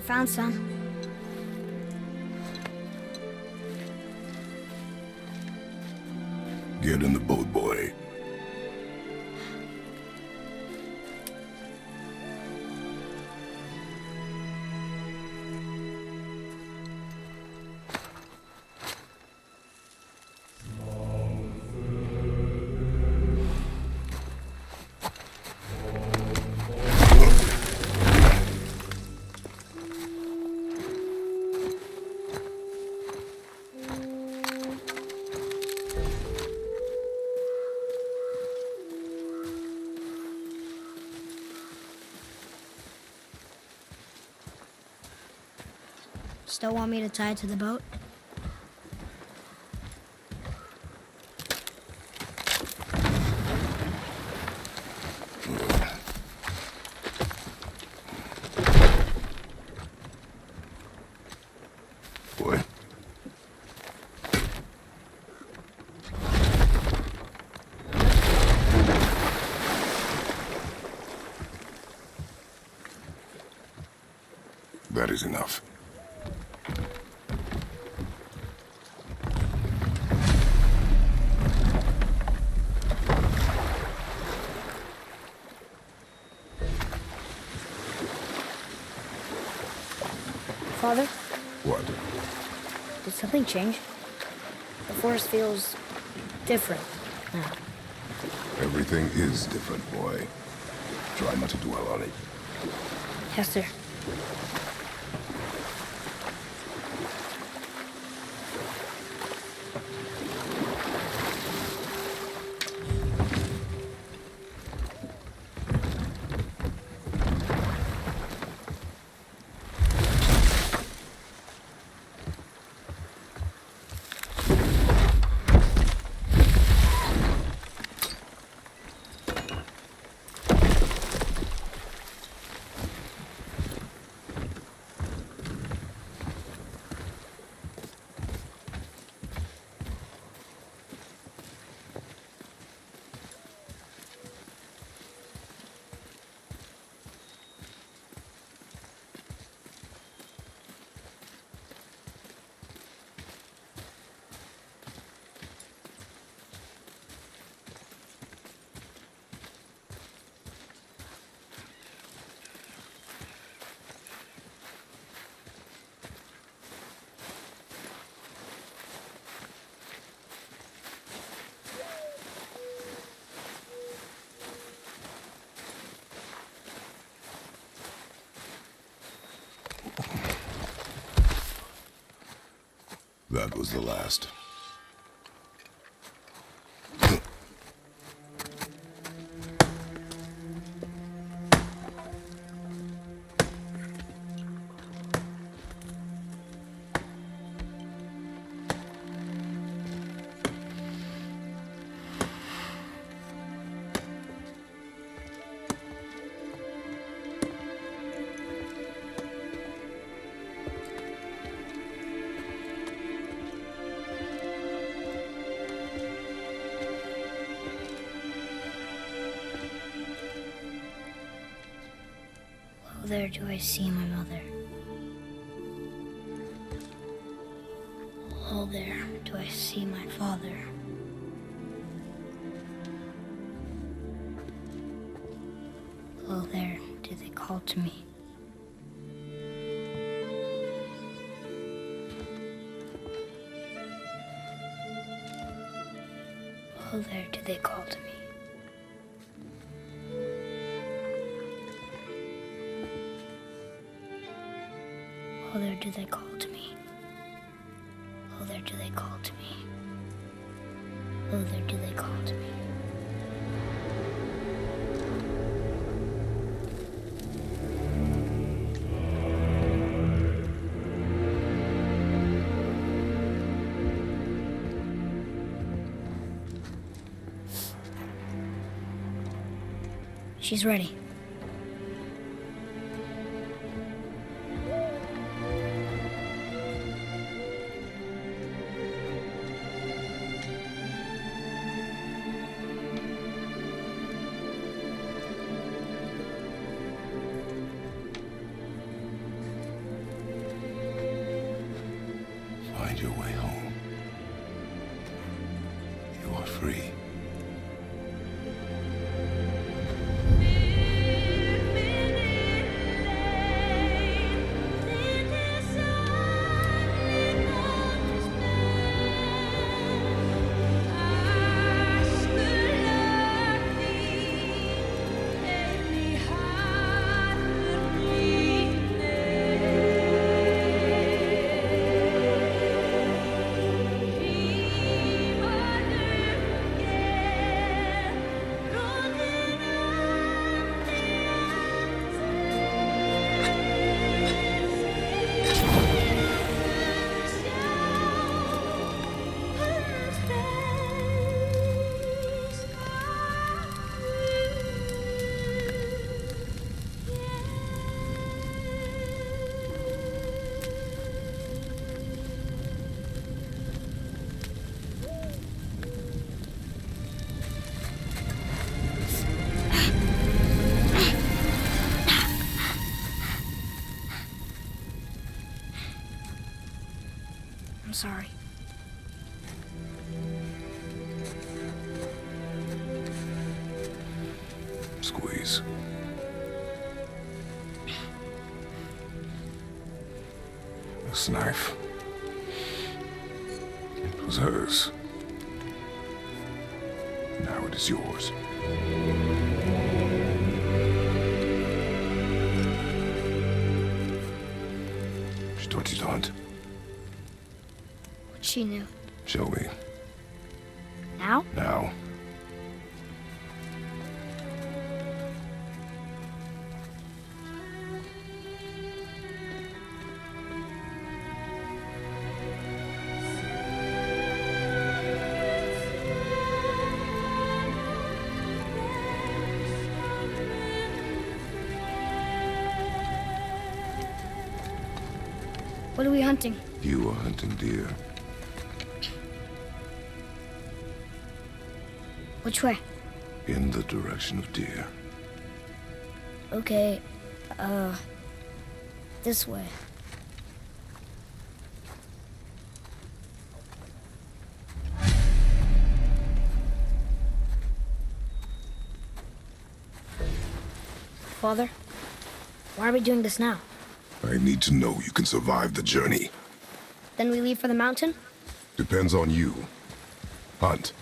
Found some. Get in the boat, boy. Still want me to tie it to the boat? Boy. That is enough. Father, What? did something change? The forest feels different now. Everything is different, boy. Try not to dwell on it. Yes, sir. That was the last. Oh, there do I see my mother. Oh, there do I see my father. Oh, there do they call to me. Oh, there do they call to me. Oh, there do they call to me. Oh, there do they call to me. Oh, there do they call to me. She's ready. Find your way home. You are free. I'm sorry. Squeeze. This knife. It was hers. Now it is yours. She taught you to hunt. What she knew. Show me. Now? Now. What are we hunting? You are hunting deer. Which way? In the direction of deer. Okay, this way. Father, why are we doing this now? I need to know you can survive the journey. Then we leave for the mountain? Depends on you. Hunt.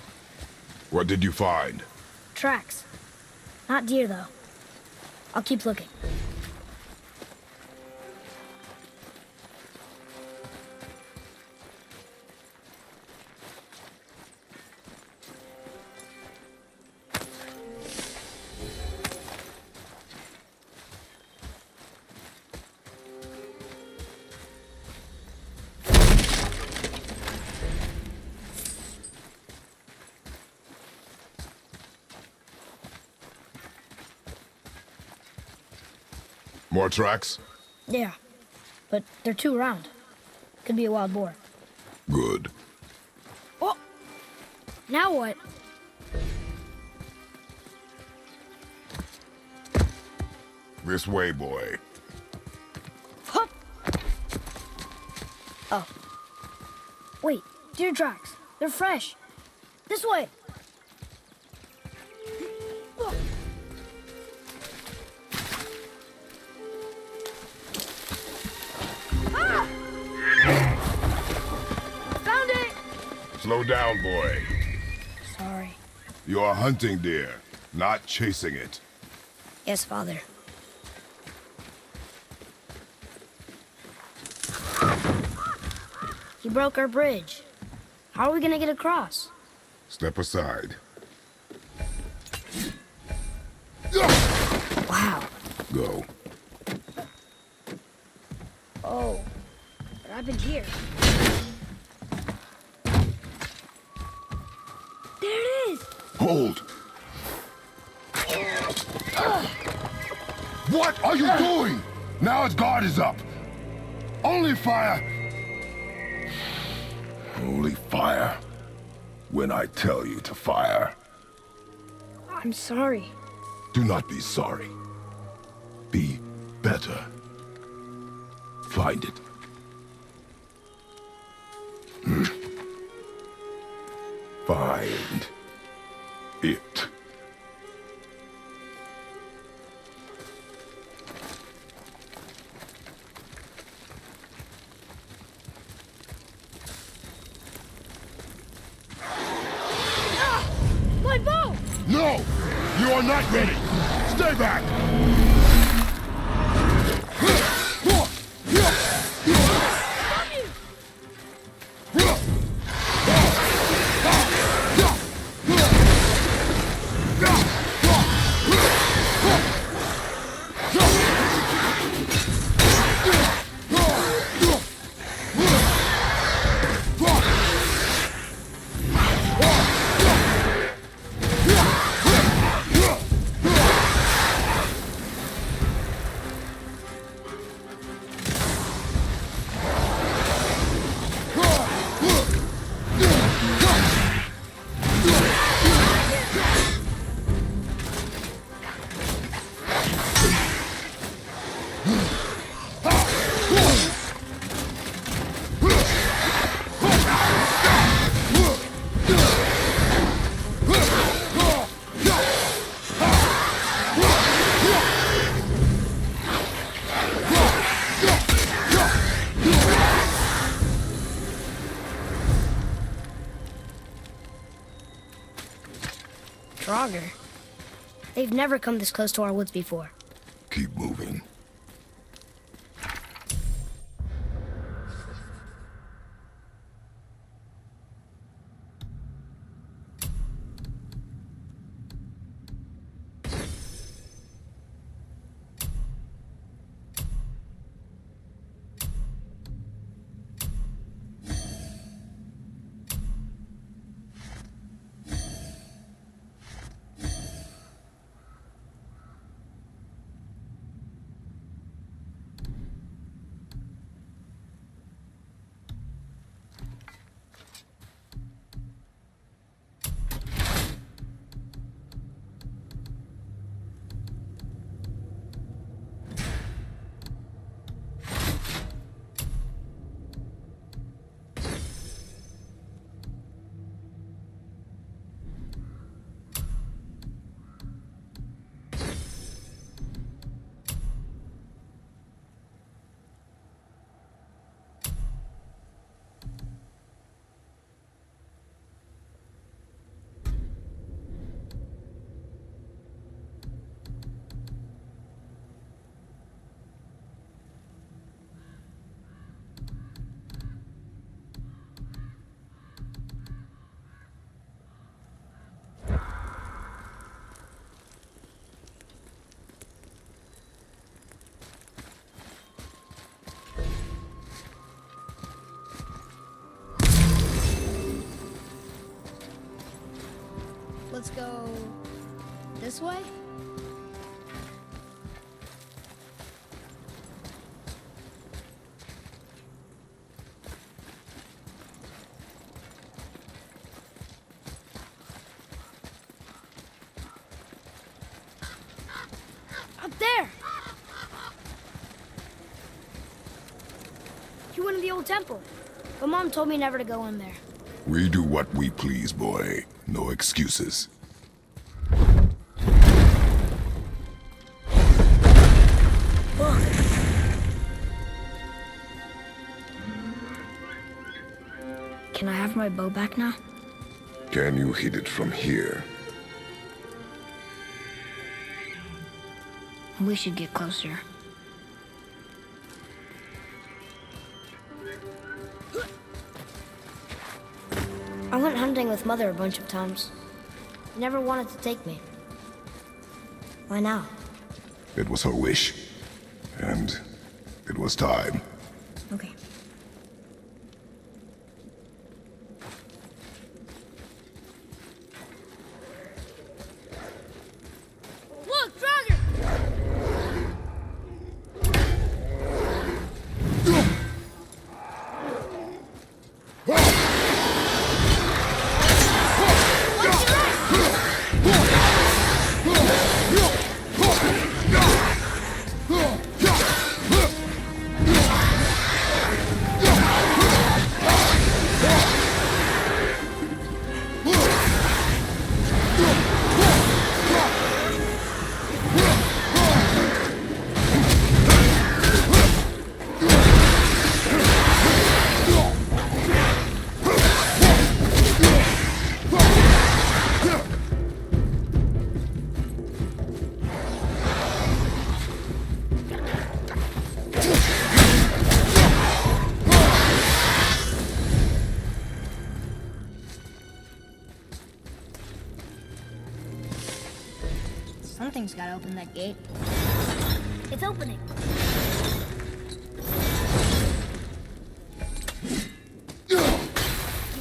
What did you find? Tracks. Not deer, though. I'll keep looking. More tracks? Yeah, but they're too round. Could be a wild boar. Good. Oh! Now what? This way, boy. Hup! Oh. Wait, deer tracks. They're fresh. This way! Oh. Ah! Found it! Slow down, boy. Sorry. You're hunting deer, not chasing it. Yes, Father. He broke our bridge. How are we gonna get across? Step aside. Wow. Go. Oh, what happened here? There it is! Hold! What are you doing? Now its guard is up. Only fire. Only fire. When I tell you to fire. I'm sorry. Do not be sorry. Be better. Find it. Find it. My bow! No! You are not ready! Stay back! Draugr. They've never come this close to our woods before. Keep moving. Let's go this way? Up there! You went to the old temple, but Mom told me never to go in there. We do what we please, boy. No excuses. Look! Can I have my bow back now? Can you hit it from here? We should get closer. I went hunting with Mother a bunch of times. Never wanted to take me. Why now? It was her wish. And it was time. Okay. Look, Dragon! Something's gotta open that gate. It's opening. You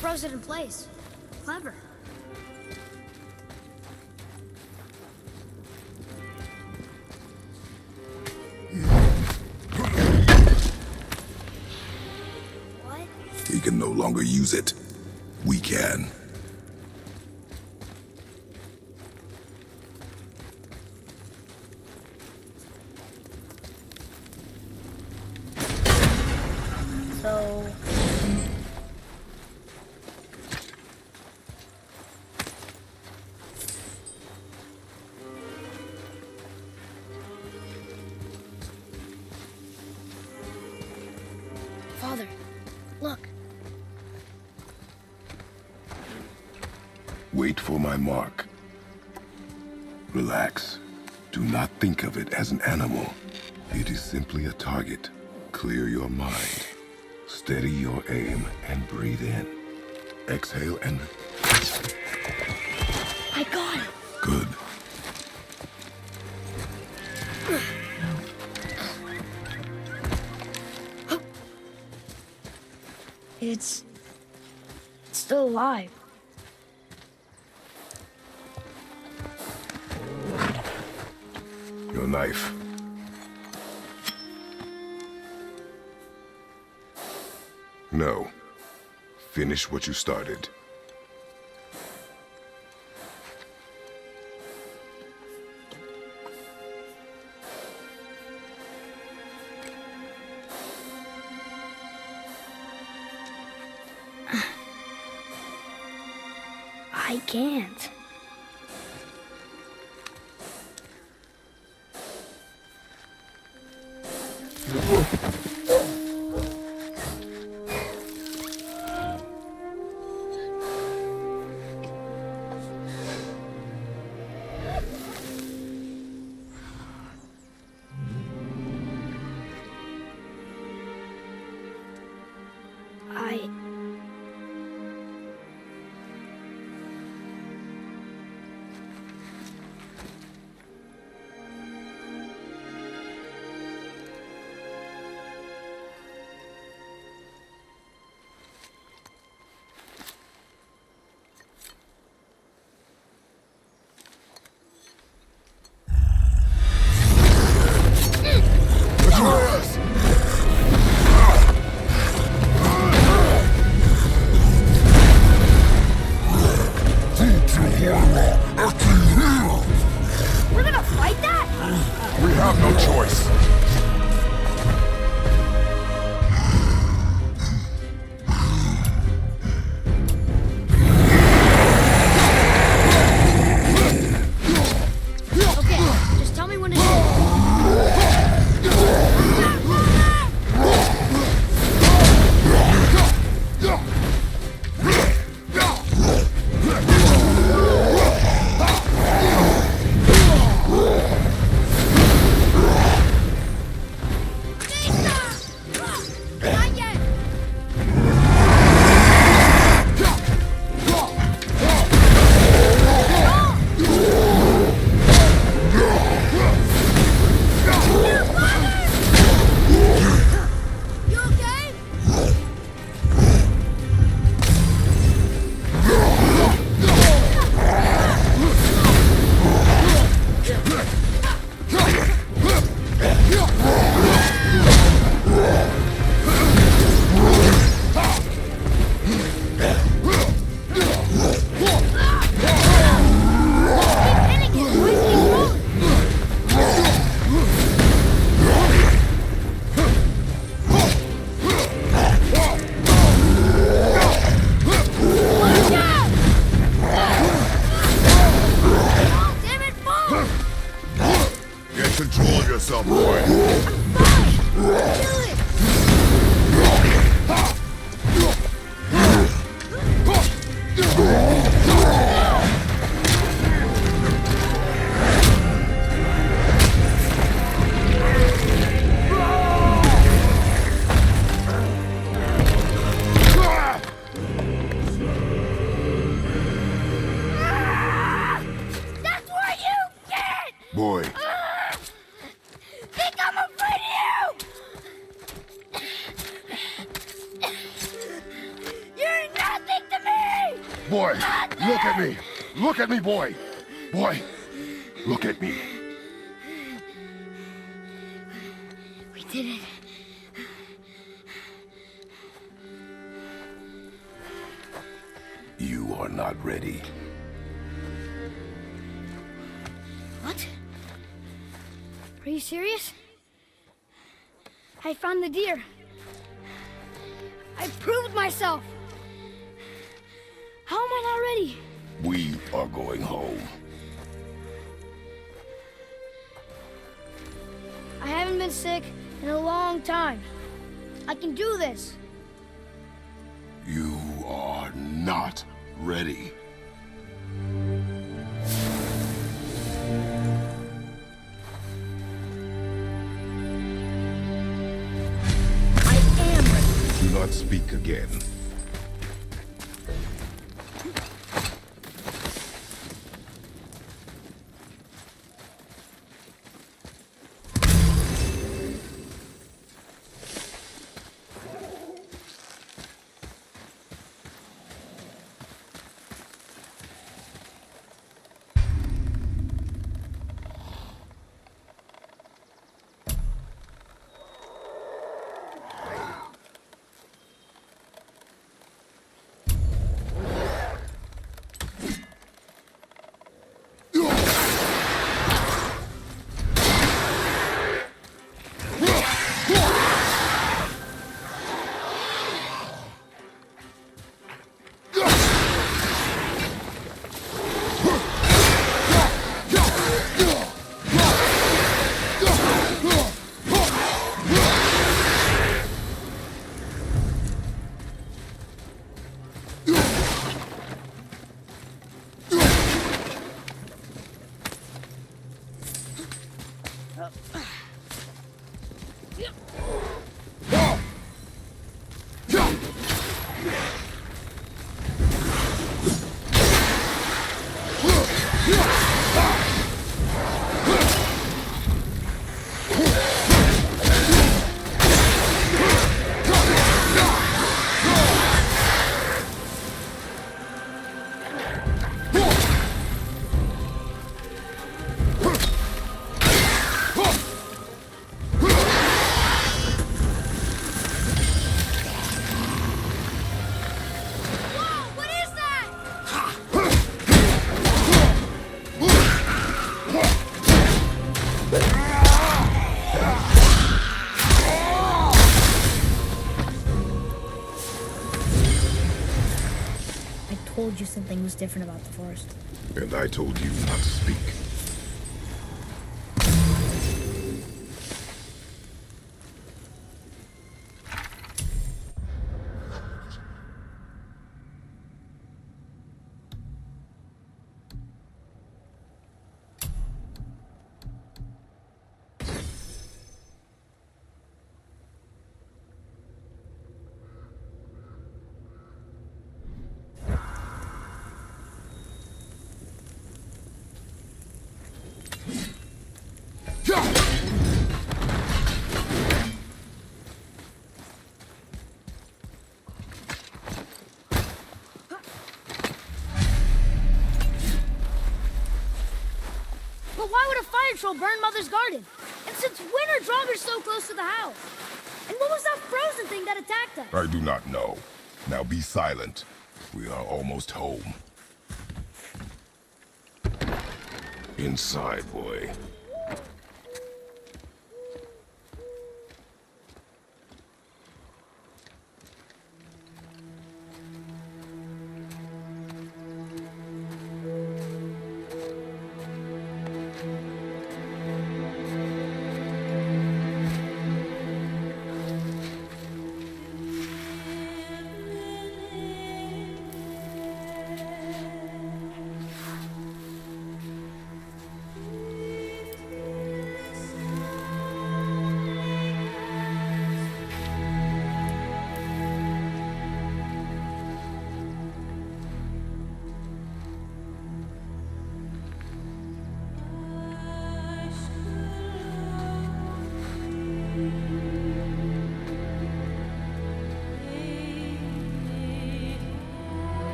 froze it in place. Clever. What? He can no longer use it. We can. So... Father, look. Wait for my mark. Relax. Do not think of it as an animal. It is simply a target. Clear your mind. Steady your aim and breathe in. Exhale and... I got it. Good. It's still alive. Your knife. No. Finish what you started. I can't. Atreus! Not yet! You okay? Get control of yourself, boy. That's what you get! Boy, Think I'm afraid of you! You're nothing to me! boy, look at me. Look at me, boy. Boy, look at me. We did it. You are not ready. What? Are you serious? I found the deer. I proved myself. How am I not ready? We are going home. I haven't been sick in a long time. I can do this. You are not ready. I am ready. Do not speak again. told you something was different about the forest. And I told you not to speak. control burned Mother's garden. And since when are Draugrs so close to the house? And what was that frozen thing that attacked us? I do not know. Now be silent. We are almost home. Inside, boy.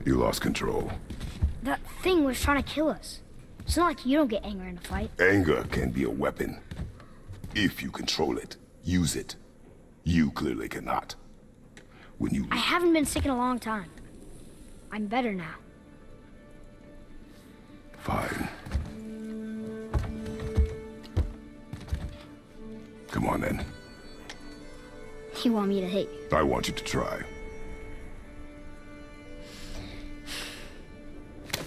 You lost control. That thing was trying to kill us. It's not like you don't get angry in a fight. Anger can be a weapon. If you control it, use it. You clearly cannot. When you... I haven't been sick in a long time. I'm better now. Fine. Come on, then. You want me to hit you? I want you to try.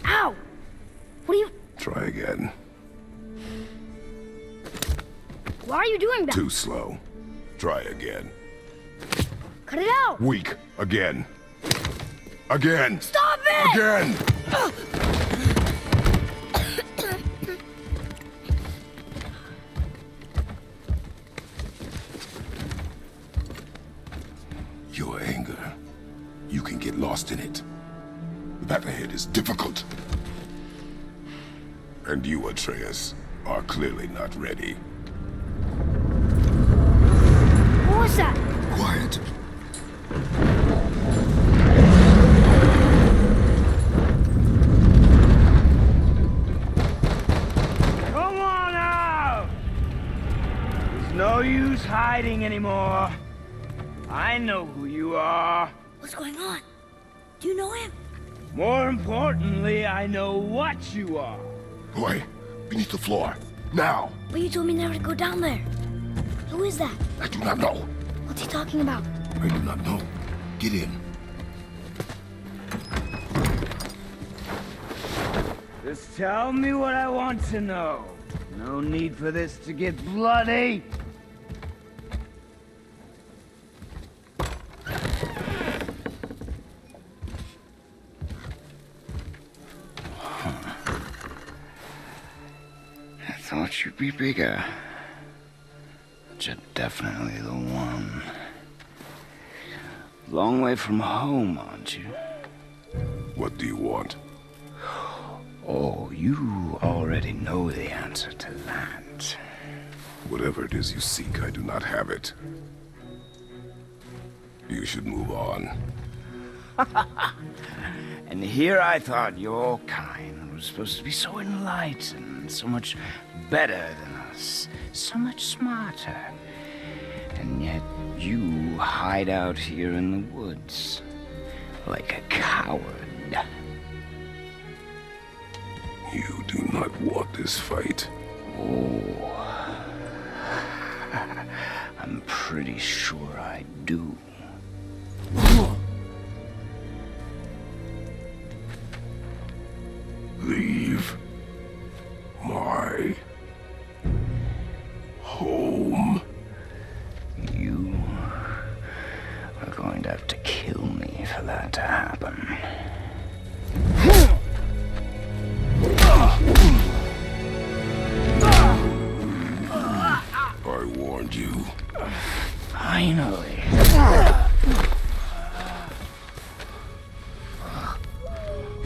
Ow! What are you... Try again. Why are you doing that? Too slow. Try again. Cut it out! Weak. Again. Again! Stop it! Again! Your anger. You can get lost in it. The path ahead is difficult. And you, Atreus, are clearly not ready. What was that? Quiet. Come on out! There's no use hiding anymore. I know who you are. What's going on? Do you know him? More importantly, I know what you are. Boy, beneath the floor. Now! But you told me never to go down there. Who is that? I do not know. What's he talking about? I do not know. Get in. Just tell me what I want to know. No need for this to get bloody. I thought you'd be bigger. But you're definitely the one. Long way from home, aren't you? What do you want? Oh, you already know the answer to that. Whatever it is you seek, I do not have it. You should move on. And here I thought your kind was supposed to be so enlightened, so much better than us, so much smarter. And yet you hide out here in the woods, like a coward. You do not want this fight. Oh, I'm pretty sure I do. Leave my home. You are going to have to kill me for that to happen. I warned you. Finally.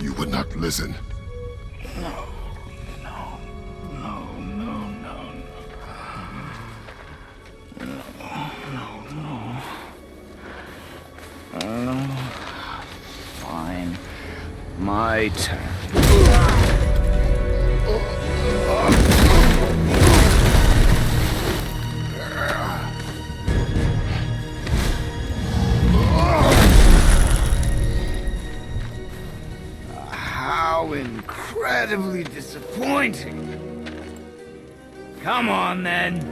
You would not listen. No. Fine. My turn. How incredibly disappointing. Come on, then.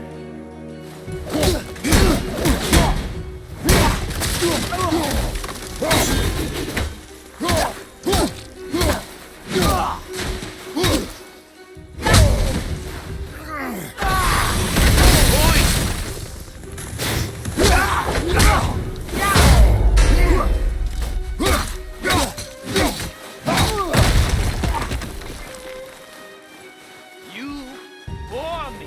You bore me.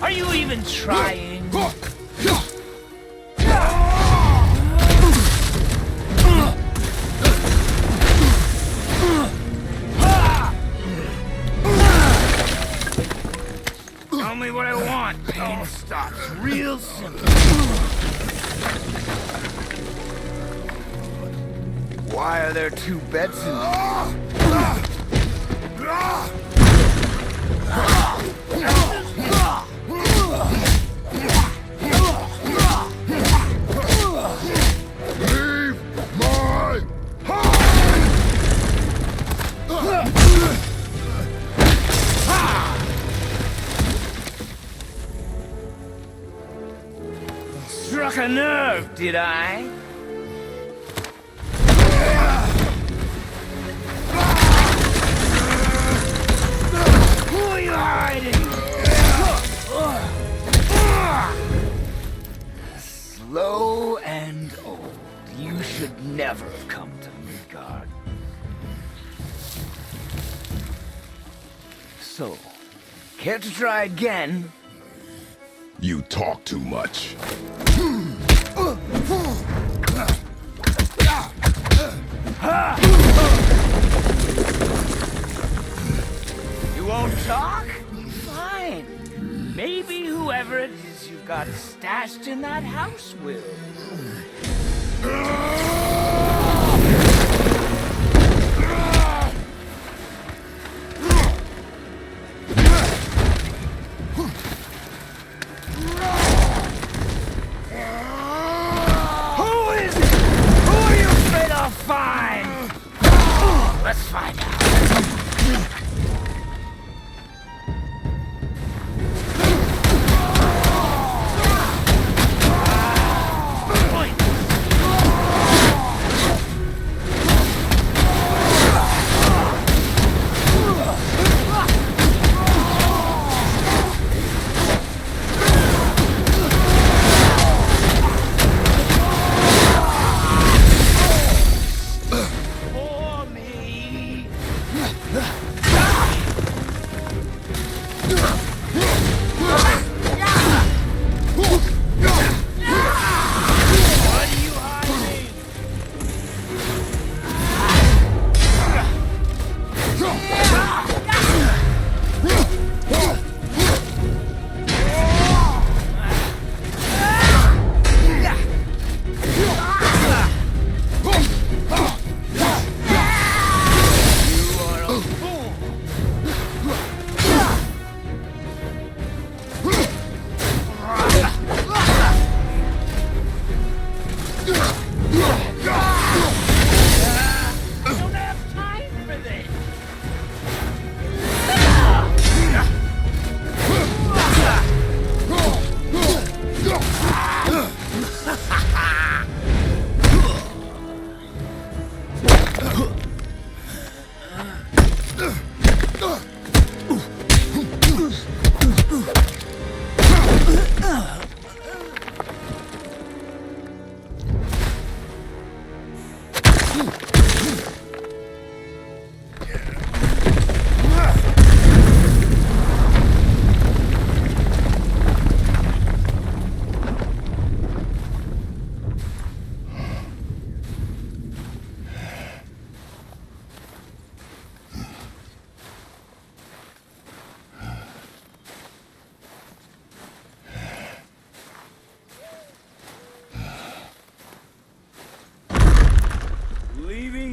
Are you even trying? Tell me what I want. Pain stops real simple. Why are there two beds in there? Leave my Struck a nerve, did I? Who are you hiding? Slow and old. You should never have come to Midgard. So, care to try again? You talk too much. You won't talk? Fine. Maybe whoever it is you've got stashed in that house will. Who is it? Who are you afraid I'll find? Let's find out. For me.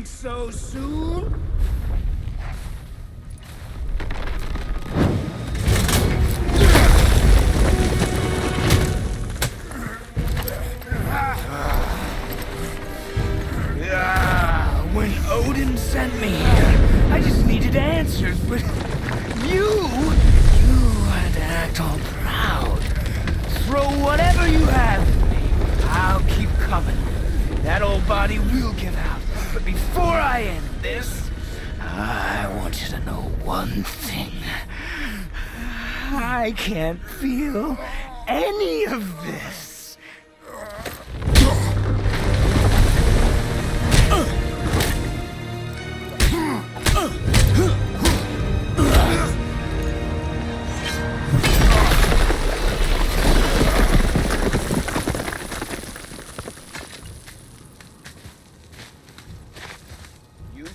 think so soon? When Odin sent me here, I just needed answers, but you had to act all proud. Throw whatever you have at me. I'll keep coming. That old body will give out. But before I end this, I want you to know one thing. I can't feel any of this.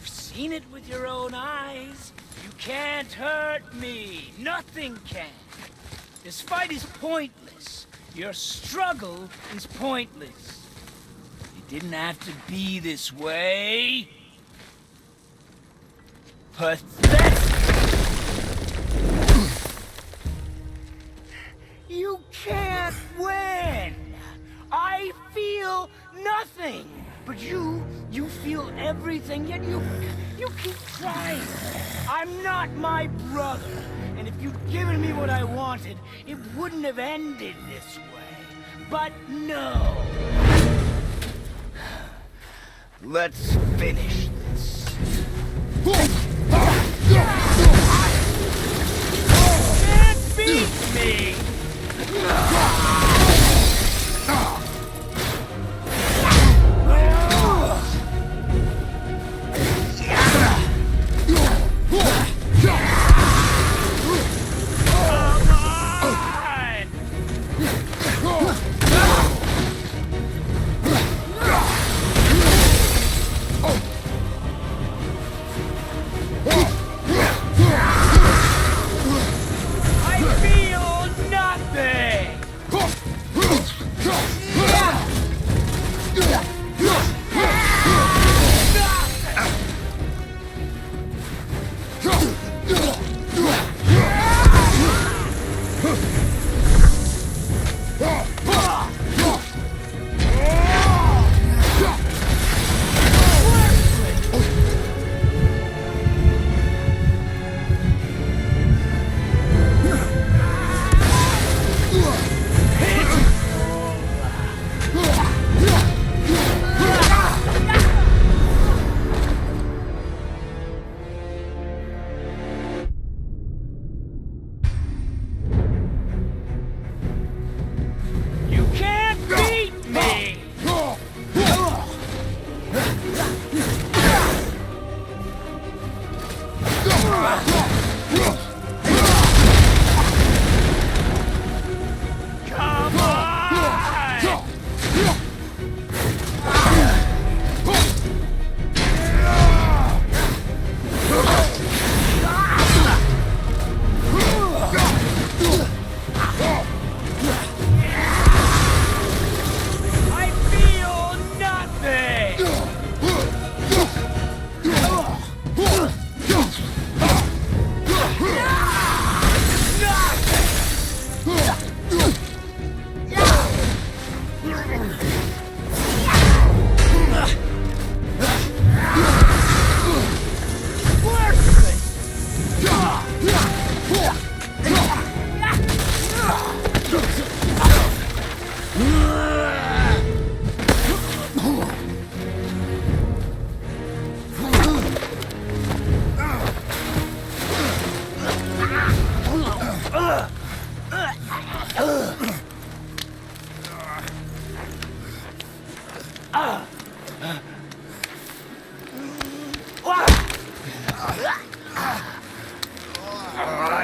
Seen it with your own eyes. You can't hurt me. Nothing can. This fight is pointless. Your struggle is pointless. It didn't have to be this way. Pathetic. You can't win. I feel nothing. But you feel everything, yet you keep trying. I'm not my brother, and if you'd given me what I wanted, it wouldn't have ended this way. But no. Let's finish this. Can't beat me!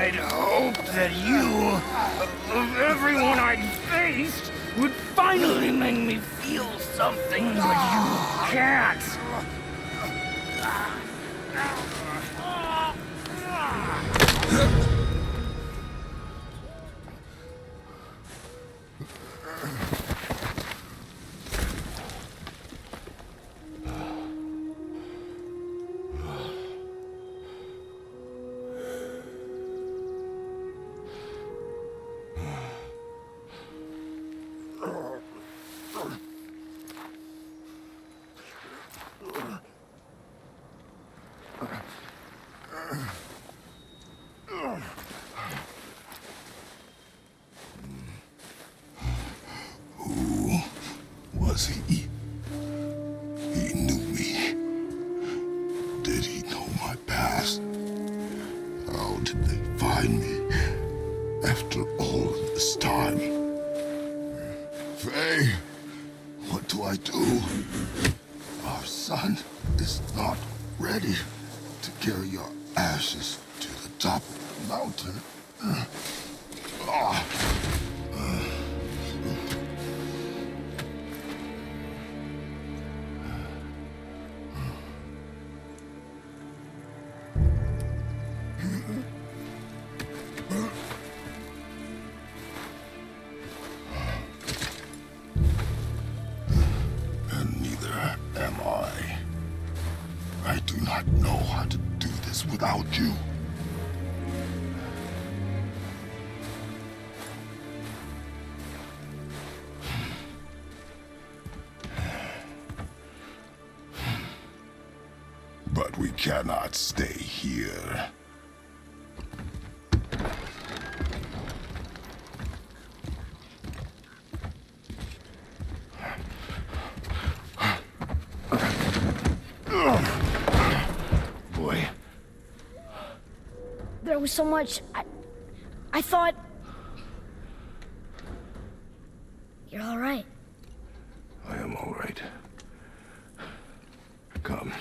I'd hoped that you, of everyone I'd faced, would finally make me feel something, but you can't. Was he... He knew me. Did he know my past? How did they find me after all this time? Faye, what do I do? Our son is not ready to carry your ashes to the top of the mountain. And neither am I. I do not know how to do this without you. But we cannot stay here. Boy. There was so much. I thought. You're all right. I am all right. Come.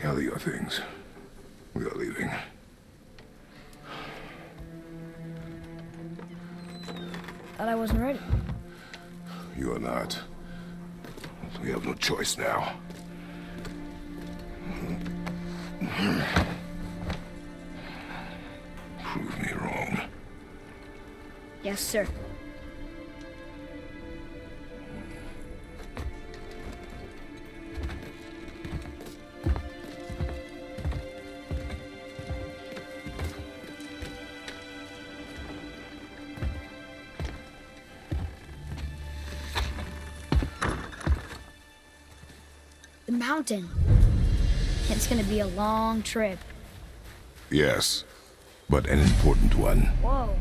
Gather your things. We are leaving. Thought I wasn't ready. You are not. We have no choice now. Prove me wrong. Yes, sir. The mountain. It's gonna be a long trip. Yes, but an important one. Whoa.